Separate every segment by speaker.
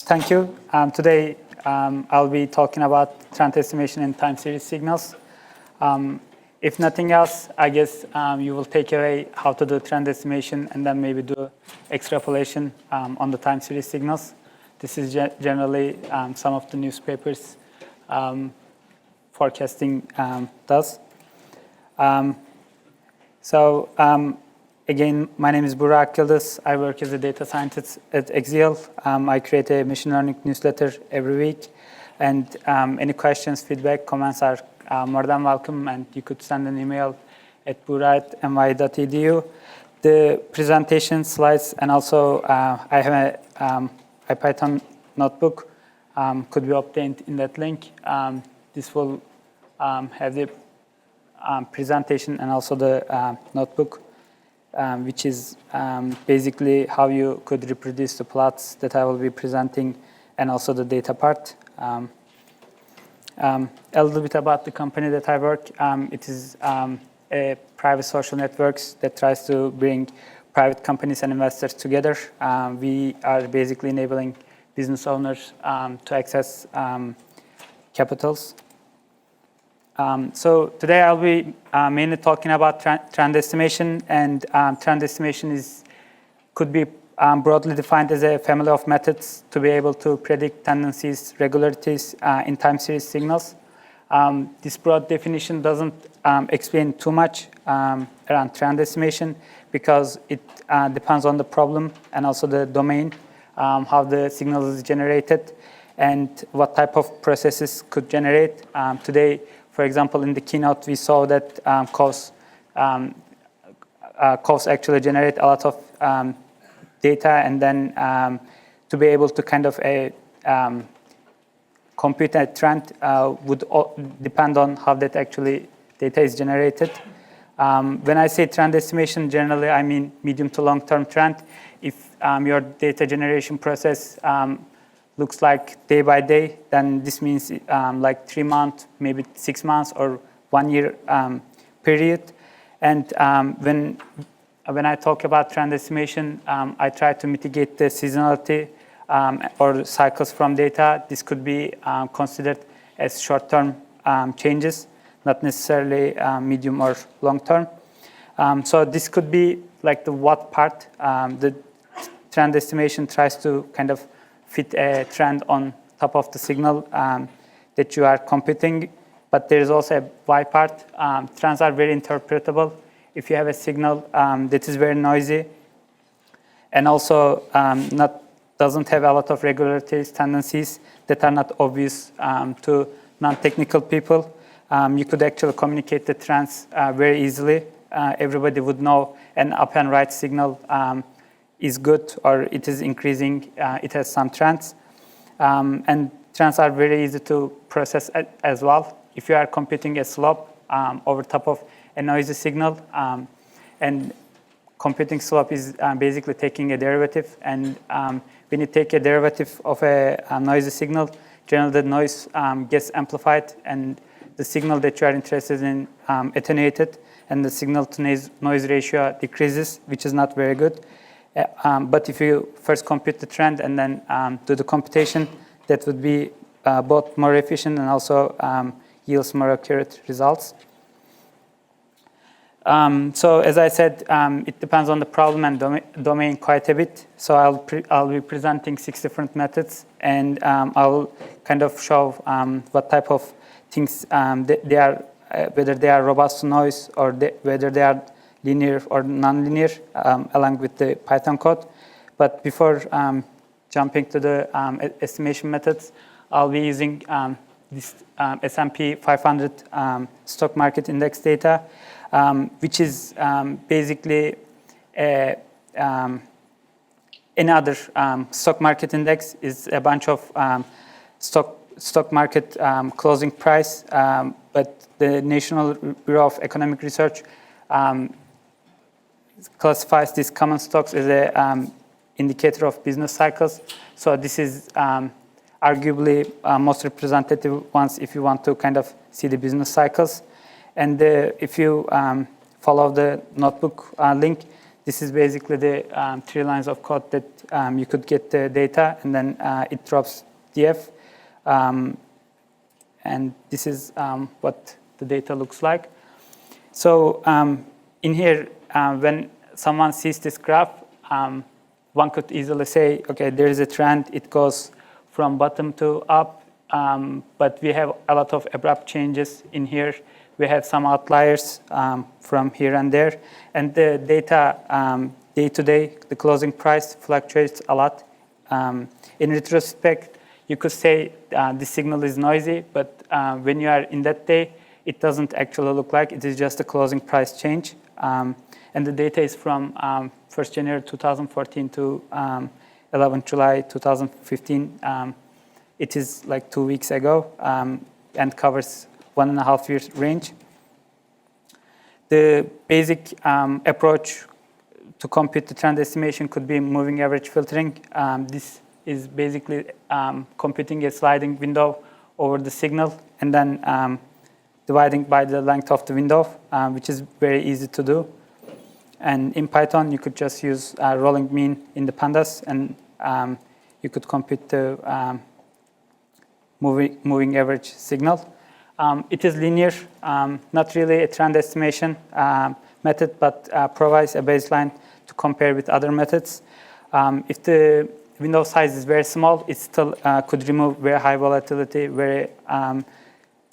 Speaker 1: Thank you. Today, I'll be talking about trend estimation and time series signals. If nothing else, I guess you will take away how to do trend estimation and then maybe do extrapolation on the time series signals. This is generally some of the newspapers forecasting does. Again, my name is Bugra Akyildiz. I work as a data scientist at Akyildiz. I create a machine learning newsletter every week. And any questions, feedback, comments are more than welcome. And you could send an email at bugra@ny.edu. The presentation slides and also I have a Python notebook could be obtained in that link. This will have the presentation and also the notebook. Which is basically how you could reproduce the plots that I will be presenting and also the data part. A little bit about the company that I work. It is a private social networks that tries to bring private companies and investors together. We are basically enabling business owners to access capitals. So today I'll be mainly talking about trend estimation, and trend estimation could be broadly defined as a family of methods to be able to predict tendencies, regularities in time series signals. This broad definition doesn't explain too much around trend estimation because it depends on the problem and also the domain, how the signal is generated, and what type of processes could generate. Today, for example, in the keynote, we saw that costs actually generate a lot of data, and then to be able to kind of compute a trend would depend on how that actually data is generated. When I say trend estimation, generally I mean medium to long-term trend. If your data generation process looks like day by day, then this means like 3 months, maybe 6 months, or 1 year period. And when I talk about trend estimation, I try to mitigate the seasonality or cycles from data. This could be considered as short-term changes, not necessarily medium or long-term. So this could be like the what part. The trend estimation tries to kind of fit a trend on top of the signal that you are computing. But there is also a why part. Trends are very interpretable. If you have a signal that is very noisy and also doesn't have a lot of regularities, tendencies that are not obvious to non-technical people, you could actually communicate the trends very easily. Everybody would know an up and right signal is good or it is increasing, it has some trends. And trends are very easy to process as well. If you are computing a slope over top of a noisy signal, and computing slope is basically taking a derivative. And when you take a derivative of a noisy signal, generally the noise gets amplified and the signal that you are interested in attenuated, and the signal to noise ratio decreases, which is not very good. But if you first compute the trend and then do the computation, that would be both more efficient and also yields more accurate results. So as I said, it depends on the problem and domain quite a bit. So I'll be presenting 6 different methods, and I'll kind of show what type of things they are, whether they are robust to noise or whether they are linear or non-linear, along with the Python code. But before jumping to the estimation methods, I'll be using this S&P 500 stock market index data, which is basically another stock market index. Is a bunch of stock market closing price, but the National Bureau of Economic Research classifies these common stocks as a indicator of business cycles. So this is arguably most representative ones if you want to kind of see the business cycles. And if you follow the notebook link, this is basically the 3 lines of code that you could get the data, and then it drops df. And this is what the data looks like. So in here, when someone sees this graph, one could easily say, okay, there is a trend. It goes from bottom to up, but we have a lot of abrupt changes in here. We have some outliers from here and there. And the data day to day, the closing price fluctuates a lot. In retrospect, you could say the signal is noisy, but when you are in that day, it doesn't actually look like it is just a closing price change. And the data is from 1st January 2014 to 11th July 2015. It is like 2 weeks ago and covers 1.5 years range. The basic approach to compute the trend estimation could be moving average filtering. This is basically computing a sliding window over the signal and then dividing by the length of the window, which is very easy to do. And in Python, you could just use rolling mean in the pandas, and you could compute the moving average signal. It is linear, not really a trend estimation method, but provides a baseline to compare with other methods. If the window size is very small, it still could remove very high volatility, very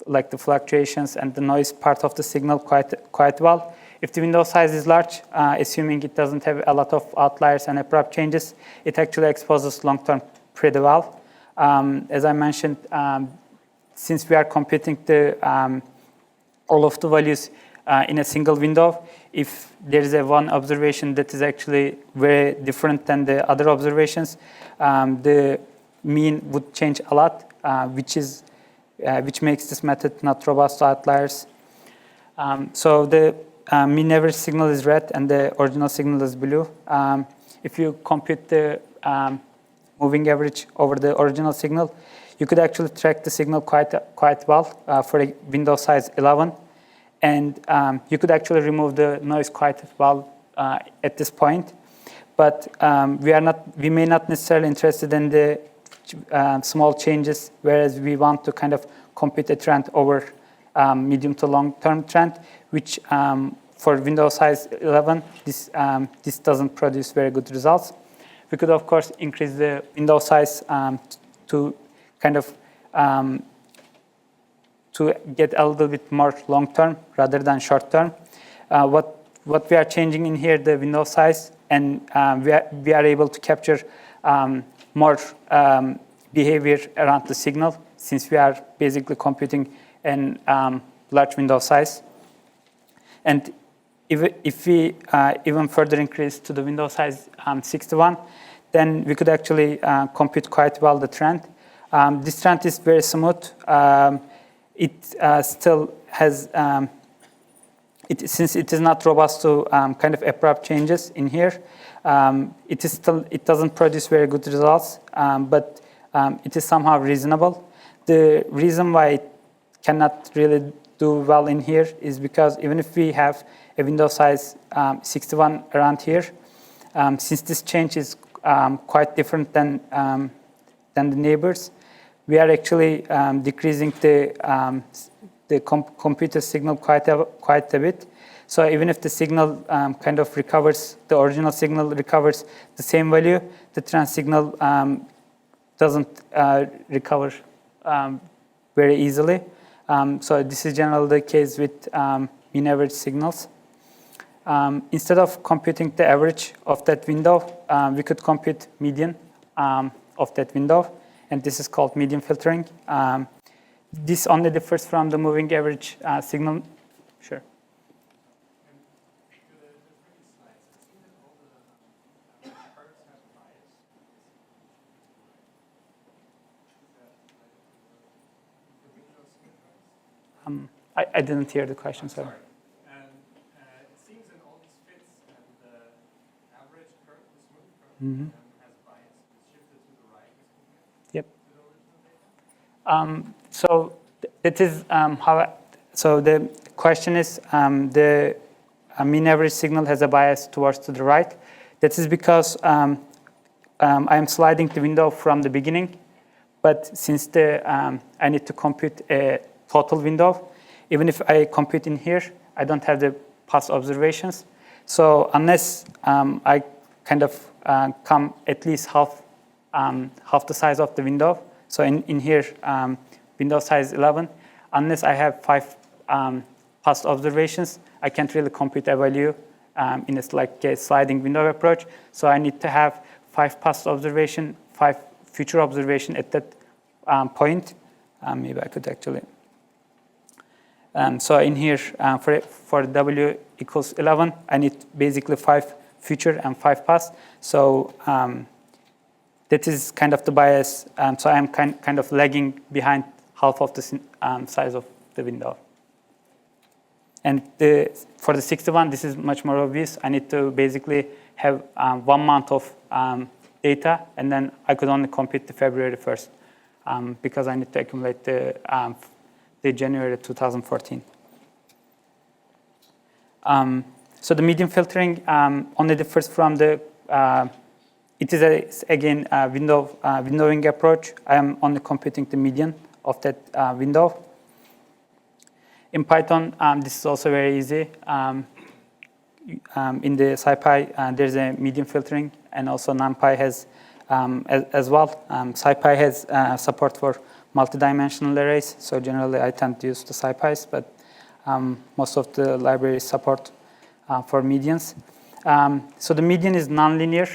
Speaker 1: like the fluctuations and the noise part of the signal quite well. If the window size is large, assuming it doesn't have a lot of outliers and abrupt changes, it actually exposes long-term pretty well. As I mentioned, since we are computing all of the values in a single window, if there is one observation that is actually very different than the other observations, the mean would change a lot, which makes this method not robust to outliers. So the mean average signal is red and the original signal is blue. If you compute the moving average over the original signal, you could actually track the signal quite well for a window size 11. And you could actually remove the noise quite well at this point. But we may not necessarily interested in the small changes, whereas we want to kind of compute a trend over medium to long-term trend, which for window size 11, this doesn't produce very good results. We could, of course, increase the window size to kind of to get a little bit more long-term rather than short-term. What we are changing in here, the window size, and we are able to capture more behavior around the signal, since we are basically computing an large window size. And if we even further increase to the window size 61, then we could actually compute quite well the trend. This trend is very smooth. It still has, since it is not robust to kind of abrupt changes in here, it doesn't produce very good results, but it is somehow reasonable. The reason why it cannot really do well in here is because even if we have a window size 61 around here, since this change is quite different than the neighbors, we are actually decreasing the computer signal quite a bit. So even if the signal kind of recovers, the original signal recovers the same value, the trend signal doesn't recover very easily. So this is generally the case with mean average signals. Instead of computing the average of that window, we could compute median of that window, and this is called median filtering. This only differs from the moving average signal. Sure. I didn't hear the question, sorry.
Speaker 2: It seems in all these fits and the average curve, the smooth curve, has bias. It's shifted to the right.
Speaker 1: Yep.
Speaker 2: To the original data?
Speaker 1: So that is how. So the question is the mean average signal has a bias towards to the right. That is because I am sliding the window from the beginning, but since I need to compute a total window, even if I compute in here, I don't have the past observations. So unless I kind of come at least half the size of the window, so in here, window size 11, unless I have 5 past observations, I can't really compute a value in a sliding window approach. So I need to have 5 past observation, 5 future observation at that point. Maybe I could actually. So in here, for W equals 11, I need basically 5 future and 5 past. So that is kind of the bias. So I'm kind of lagging behind half of the size of the window. And for the 61, this is much more obvious. I need to basically have 1 month of data, and then I could only compute the February 1st because I need to accumulate the January 2014. So the median filtering only differs from the, it is again a windowing approach. I am only computing the median of that window. In Python, this is also very easy. In the SciPy, there's a median filtering, and also NumPy has as well. SciPy has support for multidimensional arrays, so generally I tend to use the SciPys, but most of the libraries support for medians. So the median is nonlinear.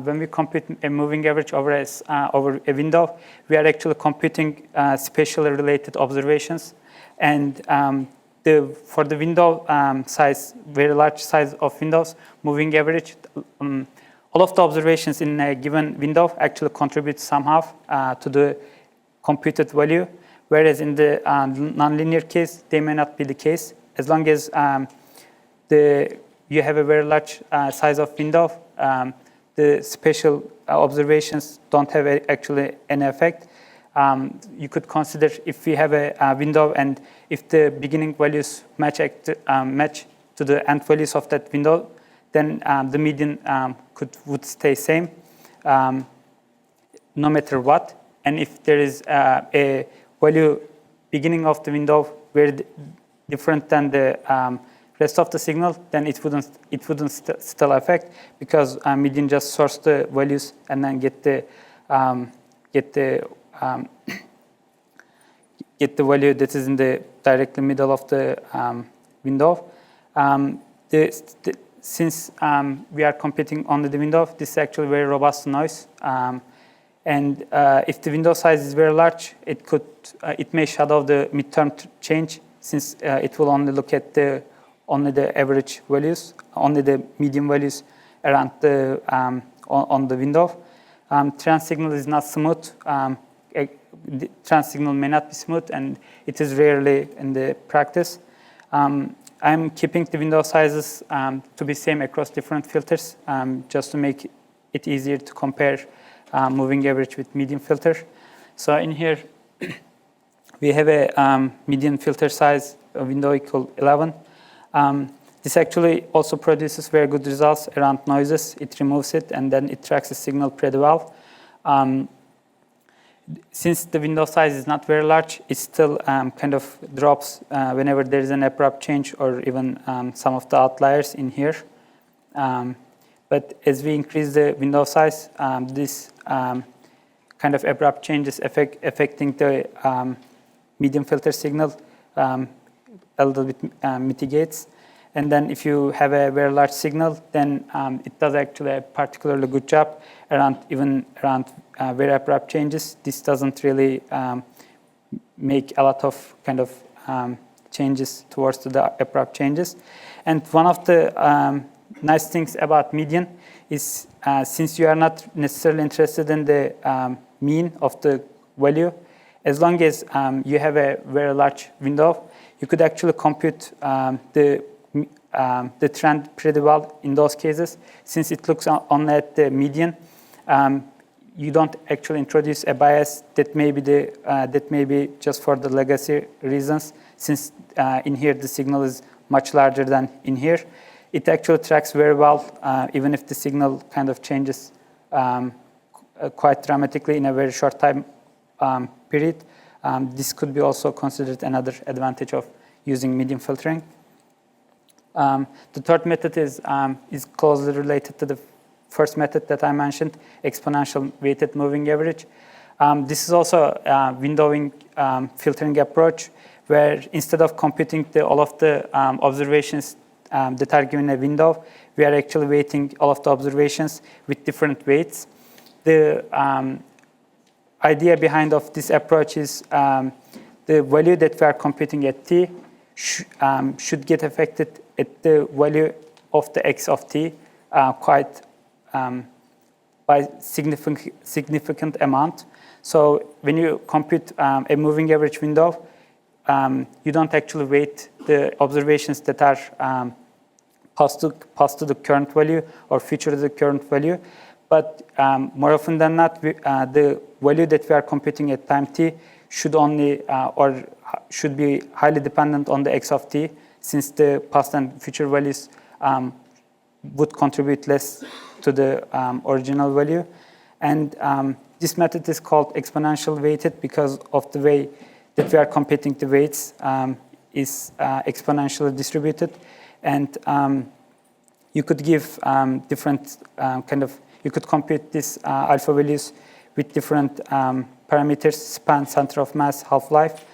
Speaker 1: When we compute a moving average over a window, we are actually computing spatially related observations. And for the window size, very large size of windows, moving average, all of the observations in a given window actually contribute somehow to the computed value, whereas in the nonlinear case, they may not be the case. As long as you have a very large size of window, the spatial observations don't have actually any effect. You could consider if we have a window and if the beginning values match to the end values of that window, then the median would stay same no matter what. And if there is a value beginning of the window very different than the rest of the signal, then it wouldn't still affect, because median just source the values and then get the value that is in the directly middle of the window. Since we are computing only the window, this is actually very robust noise. And if the window size is very large, it may shadow the midterm change, since it will only look at only the average values, only the median values around on the window. Trend signal is not smooth. Trend signal may not be smooth, and it is rarely in the practice. I'm keeping the window sizes to be same across different filters, just to make it easier to compare moving average with median filter. So in here, we have a median filter size window equal 11. This actually also produces very good results around noises. It removes it, and then it tracks the signal pretty well. Since the window size is not very large, it still kind of drops whenever there is an abrupt change, or even some of the outliers in here. But as we increase the window size, this kind of abrupt changes affecting the median filter signal a little bit mitigates. And then if you have a very large signal, then it does actually a particularly good job around very abrupt changes. This doesn't really make a lot of kind of changes towards the abrupt changes. And one of the nice things about median is since you are not necessarily interested in the mean of the value, as long as you have a very large window, you could actually compute the trend pretty well in those cases. Since it looks only at the median, you don't actually introduce a bias that may be just for the legacy reasons. Since in here the signal is much larger than in here, it actually tracks very well, even if the signal kind of changes quite dramatically in a very short time period. This could be also considered another advantage of using medium filtering. The third method is closely related to the first method that I mentioned, exponential weighted moving average. This is also a windowing filtering approach, where instead of computing all of the observations that are given a window, we are actually weighting all of the observations with different weights. The idea behind of this approach is the value that we are computing at t should get affected at the value of the x of t quite by significant amount. So when you compute a moving average window, you don't actually weight the observations that are past to the current value or future to the current value. But more often than not, the value that we are computing at time t should only or should be highly dependent on the x of t, since the past and future values would contribute less to the original value. And this method is called exponential weighted because of the way that we are computing the weights is exponentially distributed. And you could give different you could compute these alpha values with different parameters: span, center of mass, half-life.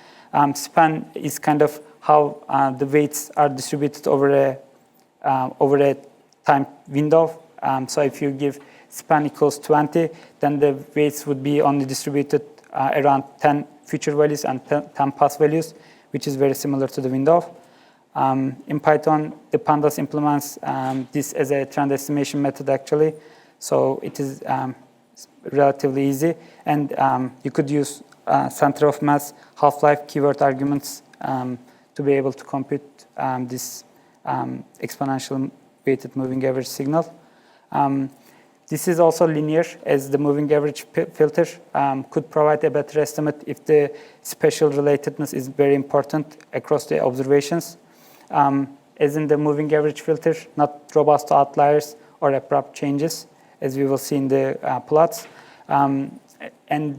Speaker 1: Span is kind of how the weights are distributed over a time window. So if you give span equals 20, then the weights would be only distributed around 10 future values and 10 past values, which is very similar to the window. In Python, the pandas implements this as a trend estimation method, actually. So it is relatively easy. And you could use center of mass, half-life, keyword arguments to be able to compute this exponential weighted moving average signal. This is also linear, as the moving average filter could provide a better estimate if the spatial relatedness is very important across the observations. As in the moving average filter, not robust to outliers or abrupt changes, as we will see in the plots. And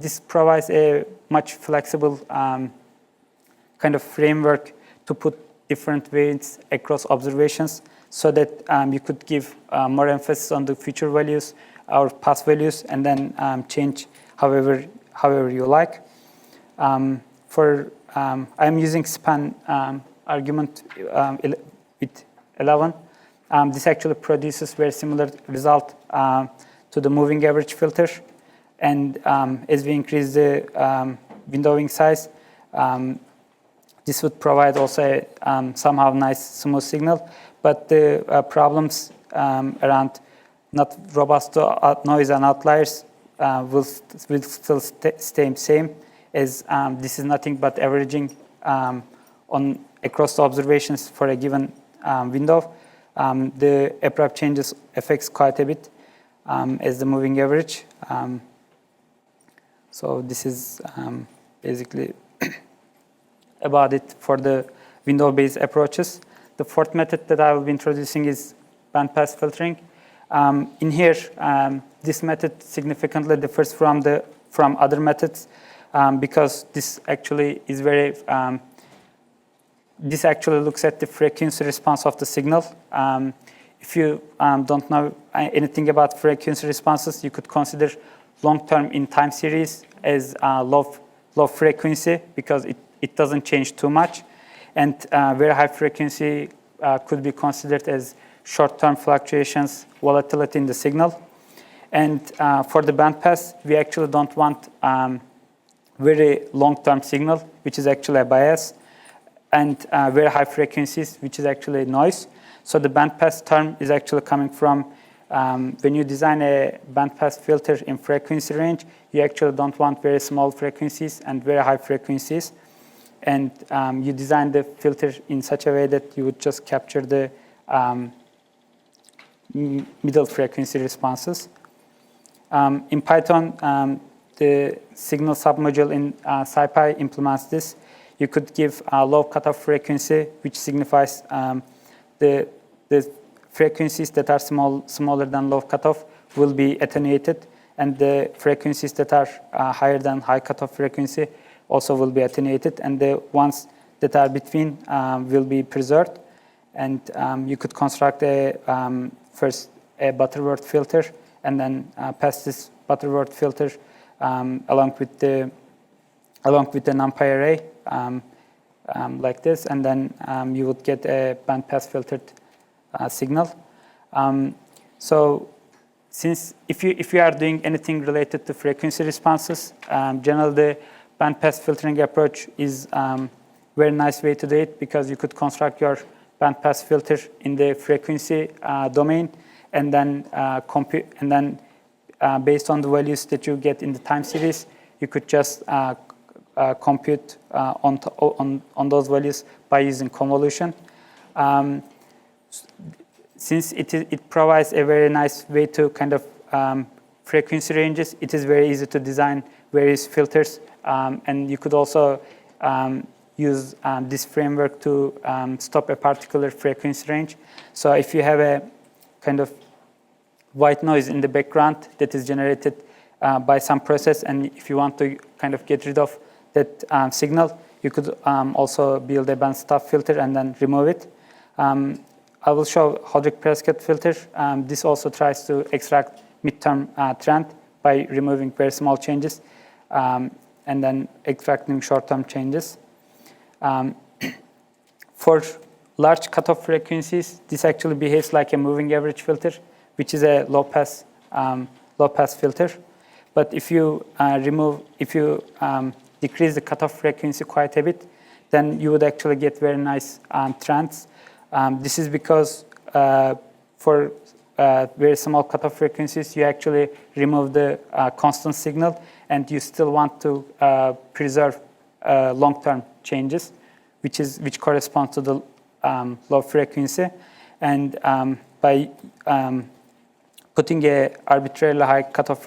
Speaker 1: this provides a much flexible kind of framework to put different weights across observations, so that you could give more emphasis on the future values or past values, and then change however you like. I'm using span argument with 11. This actually produces very similar result to the moving average filter. And as we increase the windowing size, this would provide also a somehow nice smooth signal. But the problems around not robust to noise and outliers will still stay same, as this is nothing but averaging on across the observations for a given window. The abrupt changes affects quite a bit as the moving average. So this is basically about it for the window-based approaches. The fourth method that I will be introducing is bandpass filtering. In here, this method significantly differs from other methods because this actually is very. This actually looks at the frequency response of the signal. If you don't know anything about frequency responses, you could consider long-term in time series as low frequency because it doesn't change too much. And very high frequency could be considered as short-term fluctuations, volatility in the signal. And for the bandpass, we actually don't want very long-term signal, which is actually a bias, and very high frequencies, which is actually noise. So the bandpass term is actually coming from when you design a bandpass filter in frequency range, you actually don't want very small frequencies and very high frequencies. And you design the filter in such a way that you would just capture the middle frequency responses. In Python, the signal submodule in SciPy implements this. You could give a low cutoff frequency, which signifies the frequencies that are smaller than low cutoff will be attenuated, and the frequencies that are higher than high cutoff frequency also will be attenuated, and the ones that are between will be preserved. And you could construct first a Butterworth filter, and then pass this Butterworth filter along with the NumPy array like this, and then you would get a bandpass filtered signal. So since if you are doing anything related to frequency responses, generally the bandpass filtering approach is very nice way to do it, because you could construct your bandpass filter in the frequency domain, and then compute, and then based on the values that you get in the time series, you could just compute on those values by using convolution. Since it provides a very nice way to kind of frequency ranges, it is very easy to design various filters, and you could also use this framework to stop a particular frequency range. So if you have a kind of white noise in the background that is generated by some process, and if you want to kind of get rid of that signal, you could also build a bandstop filter and then remove it. I will show Hodrick-Prescott filter. This also tries to extract midterm trend by removing very small changes and then extracting short-term changes. For large cutoff frequencies, this actually behaves like a moving average filter, which is a low-pass filter. But if you decrease the cutoff frequency quite a bit, then you would actually get very nice trends. This is because for very small cutoff frequencies, you actually remove the constant signal, and you still want to preserve long-term changes, which corresponds to the low frequency. And by putting a arbitrarily high cutoff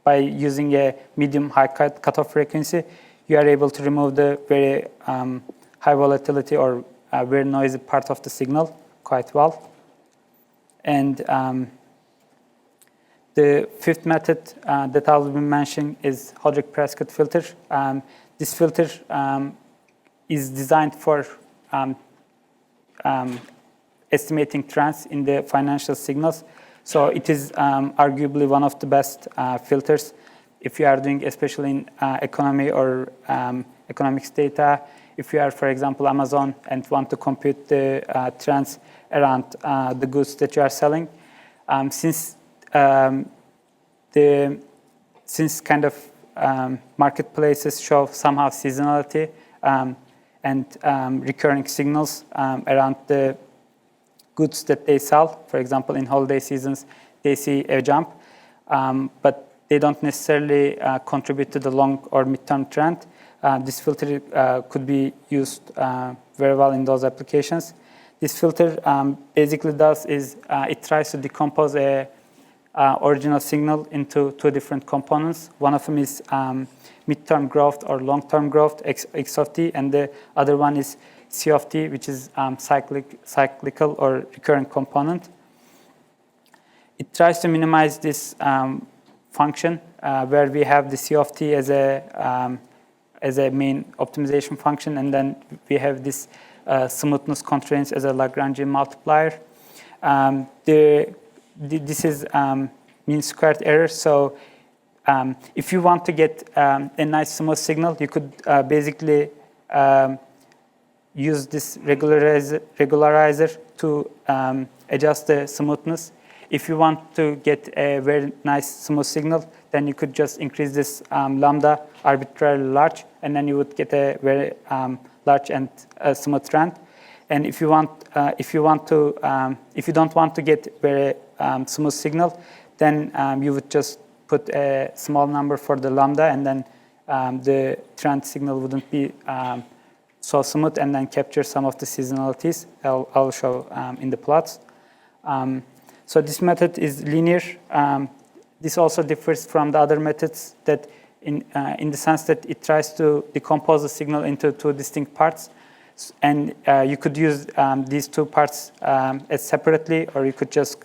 Speaker 1: by using a medium high cutoff frequency, you are able to remove the very high volatility or very noisy part of the signal quite well. And the fifth method that I will be mentioning is Hodrick-Prescott filter. This filter is designed for estimating trends in the financial signals. So it is arguably one of the best filters if you are doing, especially in economy or economics data. If you are, for example, Amazon and want to compute the trends around the goods that you are selling, since kind of marketplaces show somehow seasonality and recurring signals around the goods that they sell. For example, in holiday seasons, they see a jump, but they don't necessarily contribute to the long or midterm trend. This filter could be used very well in those applications. This filter basically does is it tries to decompose a original signal into two different components. One of them is midterm growth or long-term growth, x of t, and the other one is c of t, which is cyclical or recurrent component. It tries to minimize this function where we have the c of t as a main optimization function, and then we have this smoothness constraints as a Lagrangian multiplier. This is mean squared error. So if you want to get a nice smooth signal, you could basically use this regularizer to adjust the smoothness. If you want to get a very nice smooth signal, then you could just increase this lambda arbitrarily large, and then you would get a very large and smooth trend. And if you don't want to get very smooth signal, then you would just put a small number for the lambda, and then the trend signal wouldn't be so smooth, and then capture some of the seasonalities. I'll show in the plots. So this method is linear. This also differs from the other methods that in the sense that it tries to decompose the signal into two distinct parts. And you could use these two parts as separately, or you could just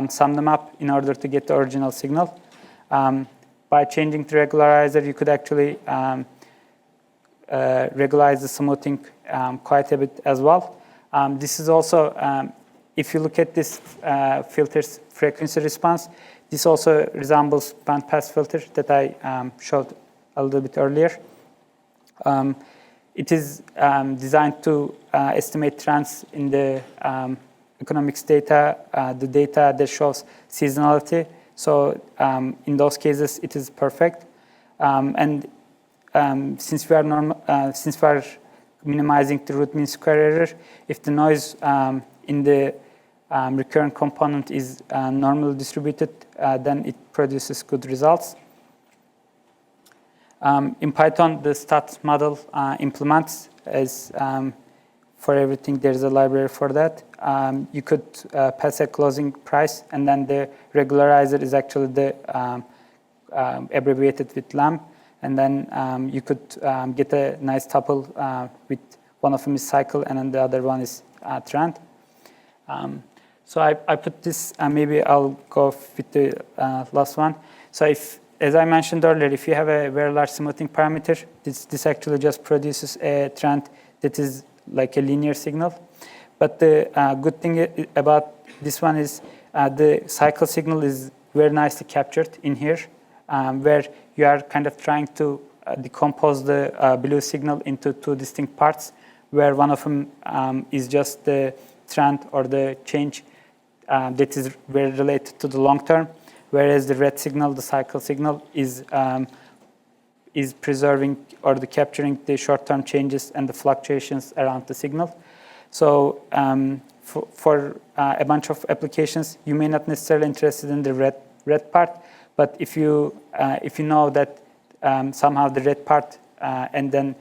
Speaker 1: sum them up in order to get the original signal. By changing the regularizer, you could actually regularize the smoothing quite a bit as well. This is also, if you look at this filter's frequency response, this also resembles bandpass filter that I showed a little bit earlier. It is designed to estimate trends in the economics data, the data that shows seasonality. So in those cases, it is perfect. And since we are minimizing the root mean square error, if the noise in the recurrent component is normally distributed, then it produces good results. In Python, the stat model implements as for everything, there's a library for that. You could pass a closing price, and then the regularizer is actually the abbreviated with lamb. And then you could get a nice tuple with one of them is cycle, and then the other one is trend. So I put this, maybe I'll go with the last one. So as I mentioned earlier, if you have a very large smoothing parameter, this actually just produces a trend that is like a linear signal. But the good thing about this one is the cycle signal is very nicely captured in here, where you are kind of trying to decompose the blue signal into two distinct parts, where one of them is just the trend or the change that is very related to the long term, whereas the red signal, the cycle signal, is preserving or capturing the short-term changes and the fluctuations around the signal. So for a bunch of applications, you may not necessarily be interested in the red part, but if you know that somehow the red part and then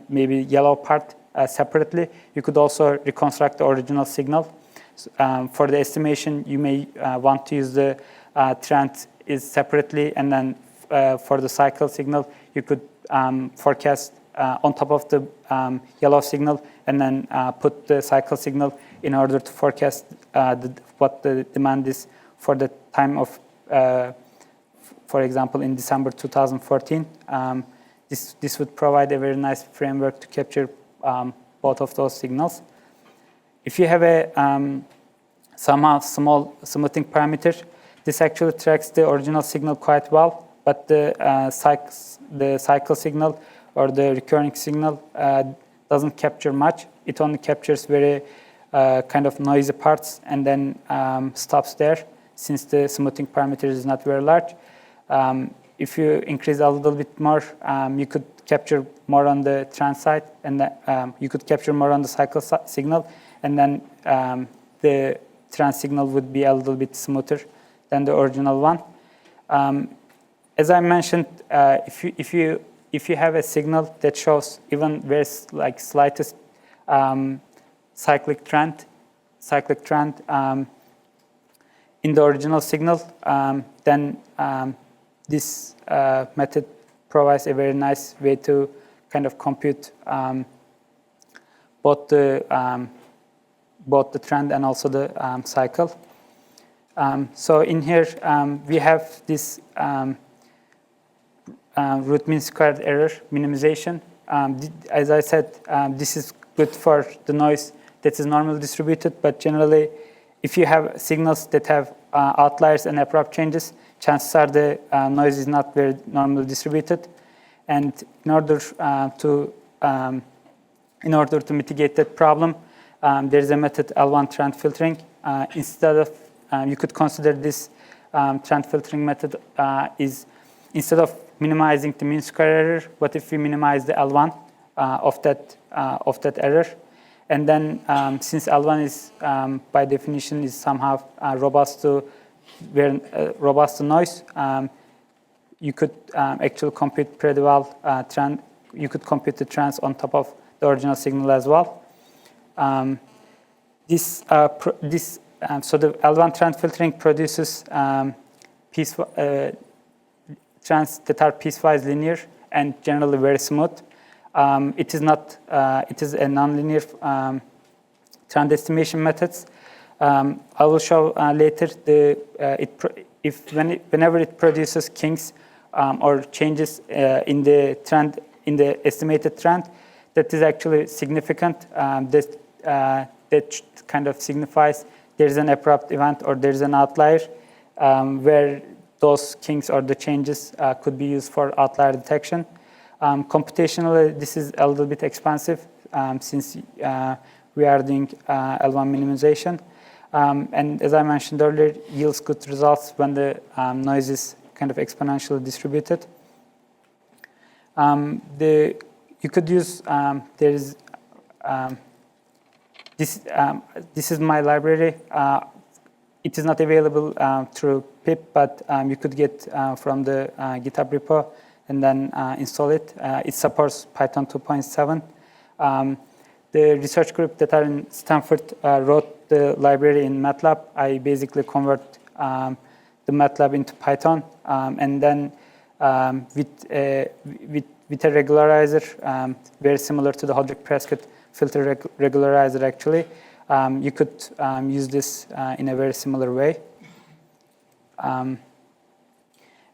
Speaker 1: maybe yellow part separately, you could also reconstruct the original signal. For the estimation, you may want to use the trend is separately, and then for the cycle signal, you could forecast on top of the yellow signal, and then put the cycle signal in order to forecast what the demand is for the time of, for example, in December 2014. This would provide a very nice framework to capture both of those signals. If you have a somehow small smoothing parameter, this actually tracks the original signal quite well, but the cycle signal or the recurring signal doesn't capture much. It only captures very kind of noisy parts and then stops there, since the smoothing parameter is not very large. If you increase a little bit more, you could capture more on the trend side, and you could capture more on the cycle signal, and then the trend signal would be a little bit smoother than the original one. As I mentioned, if you have a signal that shows even very like slightest cyclic trend in the original signal, then this method provides a very nice way to kind of compute both the trend and also the cycle. So in here, we have this root mean squared error minimization. As I said, this is good for the noise that is normally distributed, but generally, if you have signals that have outliers and abrupt changes, chances are the noise is not very normally distributed. And in order to mitigate that problem, there is a method L1 trend filtering. Instead of you could consider this trend filtering method is, instead of minimizing the mean square error, what if we minimize the L1 of that error? And then since L1 is by definition is somehow robust to noise, you could actually compute pretty well trend. You could compute the trends on top of the original signal as well. So the L1 trend filtering produces trends that are piecewise linear and generally very smooth. It is not. It is a nonlinear trend estimation methods. I will show later whenever it produces kinks or changes in the trend, in the estimated trend, that is actually significant. That kind of signifies there's an abrupt event or there's an outlier where those kinks or the changes could be used for outlier detection. Computationally, this is a little bit expensive since we are doing L1 minimization. And as I mentioned earlier, yields good results when the noise is kind of exponentially distributed. You could use, this is my library. It is not available through pip, but you could get from the GitHub repo and then install it. It supports Python 2.7. The research group that are in Stanford wrote the library in MATLAB. I basically convert the MATLAB into Python, and then with a regularizer very similar to the Hodrick-Prescott filter regularizer actually, you could use this in a very similar way.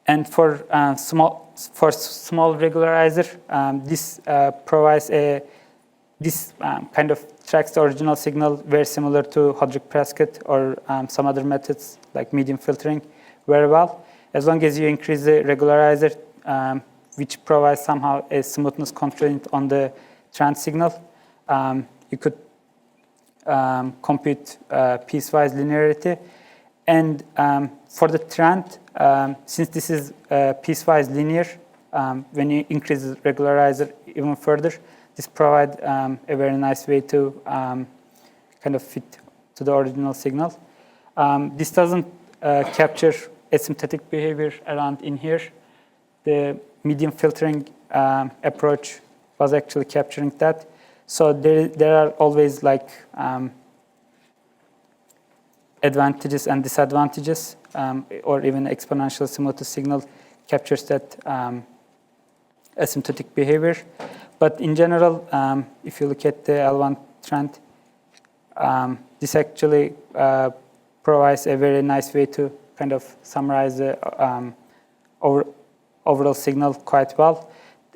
Speaker 1: And for small regularizer, this provides this kind of tracks the original signal very similar to Hodrick-Prescott or some other methods like medium filtering very well. As long as you increase the regularizer, which provides somehow a smoothness constraint on the trend signal, you could compute piecewise linearity. And for the trend, since this is piecewise linear, when you increase the regularizer even further, this provides a very nice way to kind of fit to the original signal. This doesn't capture asymptotic behavior around in here. The medium filtering approach was actually capturing that. So there are always like advantages and disadvantages, or even exponential smoothness signal captures that asymptotic behavior. But in general, if you look at the L1 trend, this actually provides a very nice way to kind of summarize the overall signal quite well.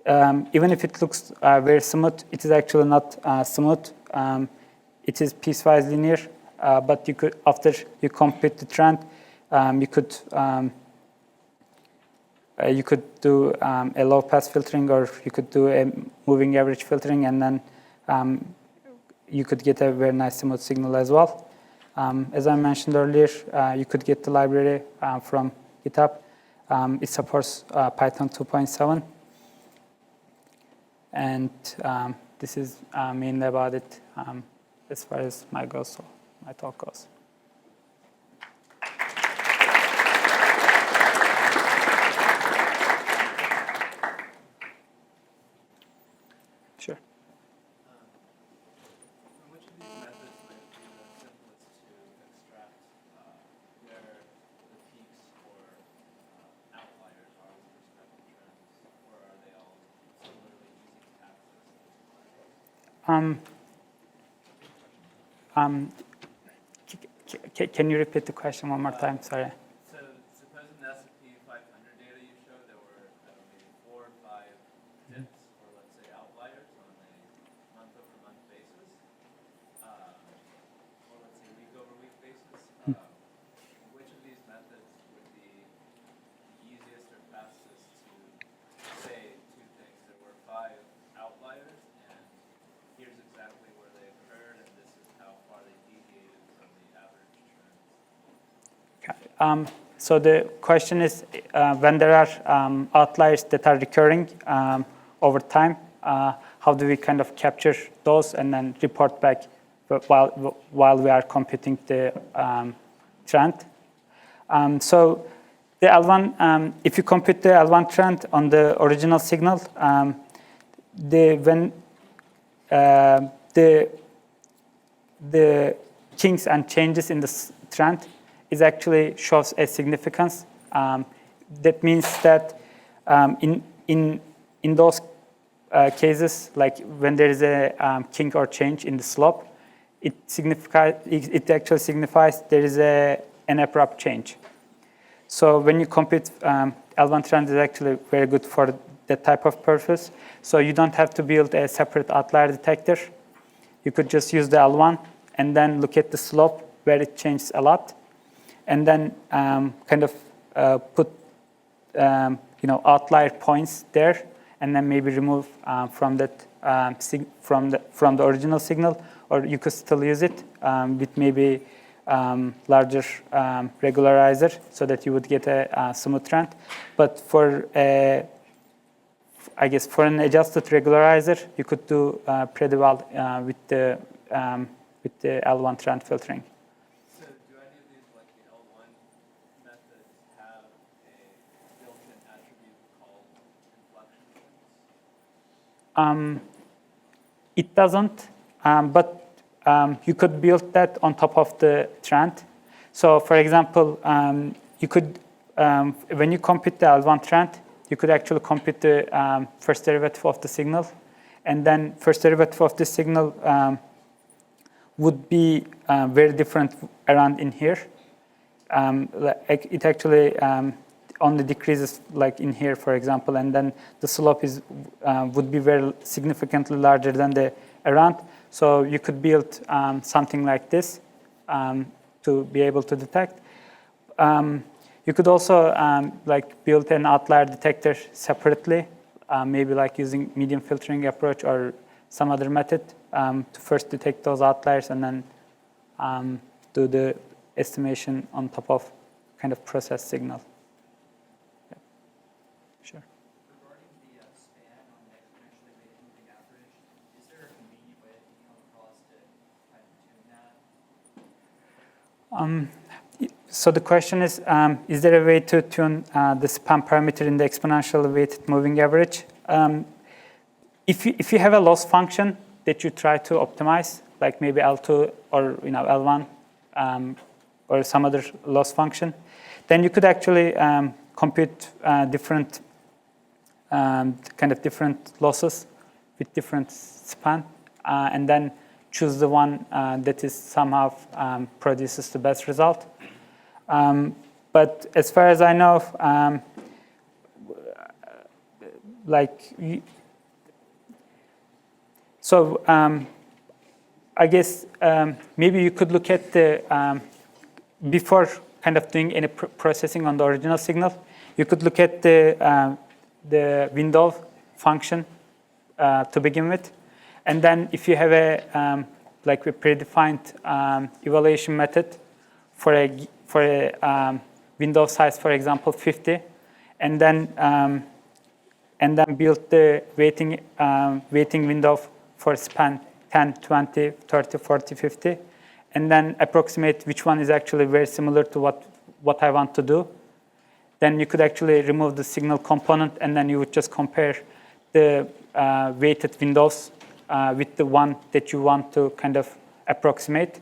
Speaker 1: Even if it looks very smooth, it is actually not smooth. It is piecewise linear, but you could, after you compute the trend, you could do a low pass filtering, or you could do a moving average filtering, and then you could get a very nice smooth signal as well. As I mentioned earlier, you could get the library from GitHub. It supports Python 2.7. And this is mainly about it as far as my talk goes. Sure.
Speaker 2: Which of these methods might be the simplest to extract where the peaks or outliers are with respect to trends, or are they all similarly easy to access?
Speaker 1: Can you repeat the question one more time? Sorry.
Speaker 2: So suppose in the S&P 500 data you showed there were maybe 4 or 5 dips, or let's say outliers on a month-over-month basis, or let's say week-over-week basis. Which of these methods would be the easiest or fastest to say two things? There were 5 outliers, and here's exactly where they occurred, and this is how far they deviated from the average trends.
Speaker 1: So the question is, when there are outliers that are recurring over time, how do we kind of capture those and then report back while we are computing the trend? So the L1, if you compute the L1 trend on the original signal, the kinks and changes in the trend is actually shows a significance. That means that in those cases, like when there is a kink or change in the slope, it actually signifies there is an abrupt change. So when you compute, L1 trend is actually very good for that type of purpose. So you don't have to build a separate outlier detector. You could just use the L1 and then look at the slope where it changes a lot, and then kind of put outlier points there, and then maybe remove from that from the original signal, or you could still use it with maybe larger regularizer so that you would get a smooth trend. But for I guess for an adjusted regularizer, you could do pretty well with the L1 trend filtering.
Speaker 2: So do any of these, like the L1 methods, have a built-in attribute called inflection points?
Speaker 1: It doesn't, but you could build that on top of the trend. So for example, you could, when you compute the L1 trend, you could actually compute the first derivative of the signal. And then first derivative of the signal would be very different around in here. It actually only decreases like in here, for example, and then the slope would be very significantly larger than the around. So you could build something like this to be able to detect. You could also like build an outlier detector separately, maybe like using medium filtering approach or some other method to first detect those outliers and then do the estimation on top of kind of process signal. Yeah. Sure.
Speaker 3: Regarding the span on the exponentially weighted moving average, is there a convenient way that you come across to kind of tune that?
Speaker 1: So the question is there a way to tune the span parameter in the exponentially weighted moving average? If you have a loss function that you try to optimize, like maybe L2 or L1 or some other loss function, then you could actually compute different kind of different losses with different span, and then choose the one that is somehow produces the best result. But as far as I know, I guess maybe you could look at the before kind of doing any processing on the original signal, you could look at the window function to begin with, and then if you have a like a predefined evaluation method for a window size, for example, 50, and then build the weighting window for span 10, 20, 30, 40, 50, and then approximate which one is actually very similar to what I want to do. Then you could actually remove the signal component, and then you would just compare the weighted windows with the one that you want to kind of approximate.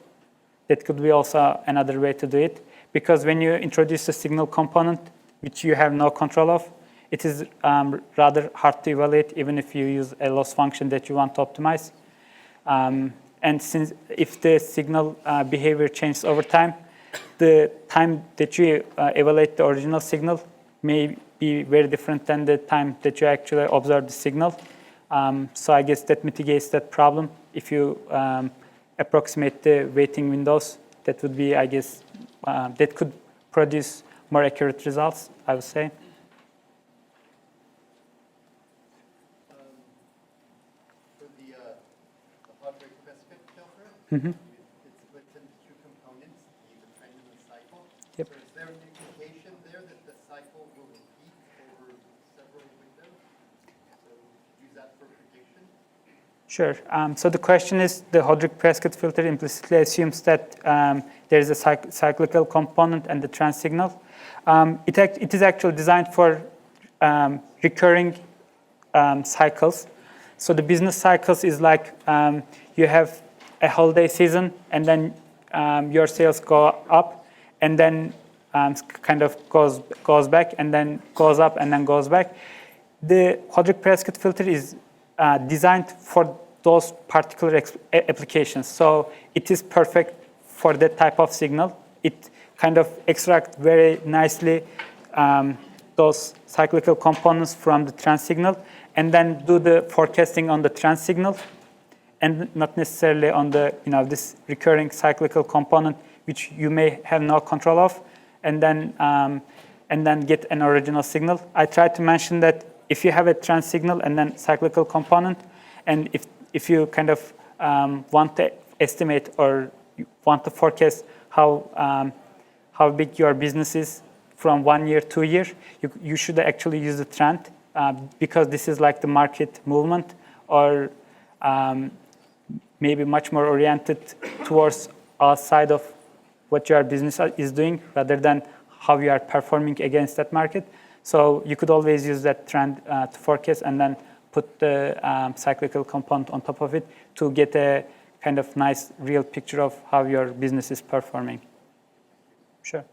Speaker 1: That could be also another way to do it. Because when you introduce a signal component, which you have no control of, it is rather hard to evaluate, even if you use a loss function that you want to optimize. And since if the signal behavior changes over time, the time that you evaluate the original signal may be very different than the time that you actually observe the signal. So I guess that mitigates that problem. If you approximate the weighting windows, that would be, I guess, that could produce more accurate results, I would say.
Speaker 4: For the Hodrick specific filter,
Speaker 1: Mm-hmm.
Speaker 4: it's split into two components, the trend and the cycle.
Speaker 1: Yep.
Speaker 4: So is there an implication there that the cycle will repeat over several windows? So use that for prediction?
Speaker 1: Sure. So the question is, the Hodrick-Prescott filter implicitly assumes that there is a cyclical component and the trend signal. It is actually designed for recurring cycles. So the business cycles is like you have a holiday season, and then your sales go up, and then kind of goes back, and then goes up, and then goes back. The Hodrick-Prescott filter is designed for those particular applications. So it is perfect for that type of signal. It kind of extracts very nicely those cyclical components from the trend signal, and then do the forecasting on the trend signal, and not necessarily on the this recurring cyclical component, which you may have no control of, and then get an original signal. I tried to mention that if you have a trend signal and then cyclical component, and if you kind of want to estimate or you want to forecast how big your business is from 1 year, 2 years, you should actually use the trend because this is like the market movement, or maybe much more oriented towards outside of what your business is doing rather than how you are performing against that market. So you could always use that trend to forecast and then put the cyclical component on top of it to get a kind of nice real picture of how your business is performing. Sure.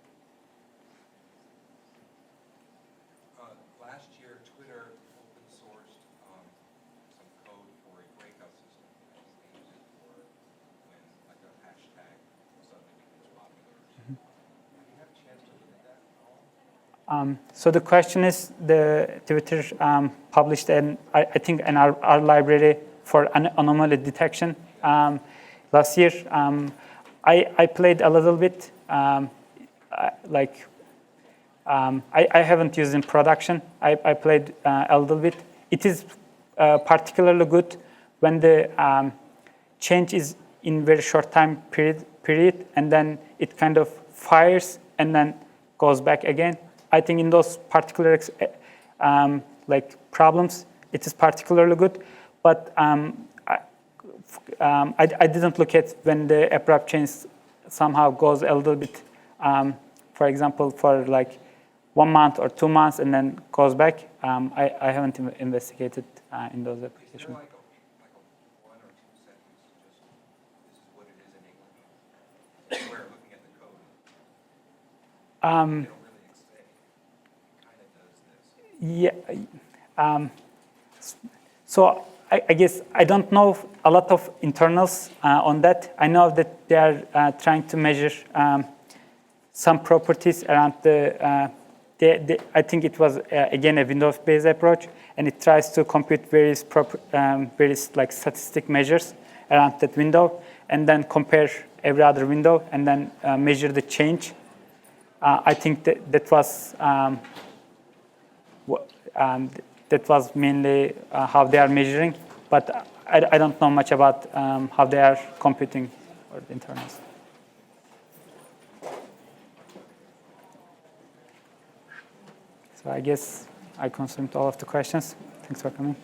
Speaker 5: Last year, Twitter open sourced some code for a breakout system. They use it for when like a hashtag suddenly becomes popular. Do you have a chance to look at that at all?
Speaker 1: So the question is, the Twitter published I think an R library for anomaly detection last year. I played a little bit. I haven't used in production. I played a little bit. It is particularly good when the change is in very short time period, and then it kind of fires and then goes back again. I think in those particular problems, it is particularly good. But I didn't look at when the abrupt change somehow goes a little bit, for example, for like 1 month or 2 months and then goes back. I haven't investigated in those applications.
Speaker 5: Is there like a 1 or 2 sentence, just this is what it is in English? Where looking at the code, they don't really say, it kind of does this.
Speaker 1: Yeah. So I guess I don't know a lot of internals on that. I know that they are trying to measure some properties around the. I think it was again a Windows-based approach, and it tries to compute various like statistic measures around that window, and then compare every other window, and then measure the change. I think that was mainly how they are measuring, but I don't know much about how they are computing or the internals. So I guess I consumed all of the questions. Thanks for coming.